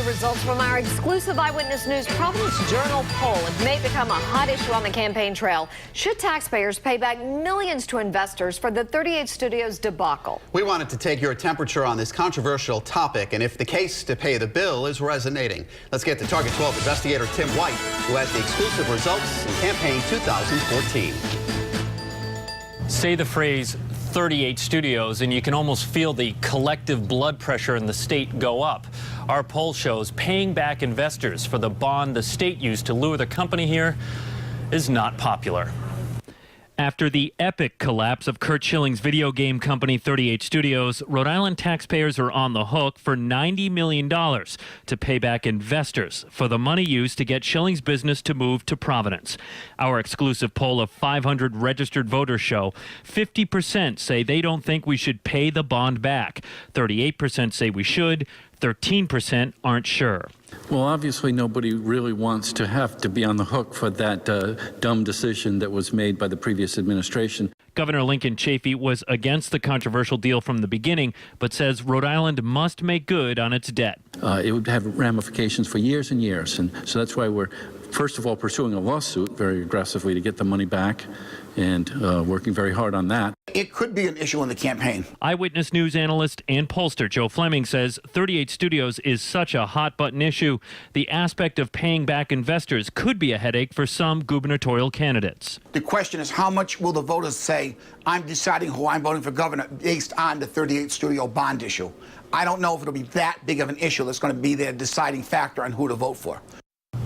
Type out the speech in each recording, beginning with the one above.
results from our exclusive Eyewitness News Providence Journal poll. It may become a hot issue on the campaign trail. Should taxpayers pay back millions to investors for the 38 Studios debacle? We wanted to take your temperature on this controversial topic and if the case to pay the bill is resonating. Let's get to Target 12 investigator Tim White, who has the exclusive results in campaign 2014. Say the phrase 38 Studios and you can almost feel the collective blood pressure in the state go up. Our poll shows paying back investors for the bond the state used to lure the company here is not popular. After the epic collapse of Curt Schilling's video game company 38 Studios, Rhode Island taxpayers are on the hook for $90 million to pay back investors for the money used to get Schilling's business to move to Providence. Our exclusive poll of 500 registered voters show 50% say they don't think we should pay the bond back. 38% say we should. 13% aren't sure. Well, obviously nobody really wants to have to be on the hook for that dumb decision that was made by the previous administration. Governor Lincoln Chafee was against the controversial deal from the beginning, but says Rhode Island must make good on its debt. It would have ramifications for years and years, and so that's why we're, first of all, pursuing a lawsuit very aggressively to get the money back and working very hard on that. It could be an issue in the campaign. Eyewitness News analyst and pollster Joe Fleming says 38 Studios is such a hot-button issue. The aspect of paying back investors could be a headache for some gubernatorial candidates. The question is, how much will the voters say, I'm deciding who I'm voting for governor based on the 38 Studio bond issue? I don't know if it'll be that big of an issue that's going to be their deciding factor on who to vote for.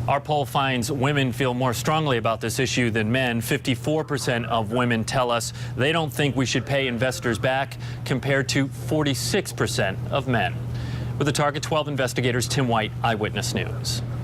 Our poll finds women feel more strongly about this issue than men. 54% of women tell us they don't think we should pay investors back, compared to 46% of men. With the Target 12 investigators, Tim White, Eyewitness News.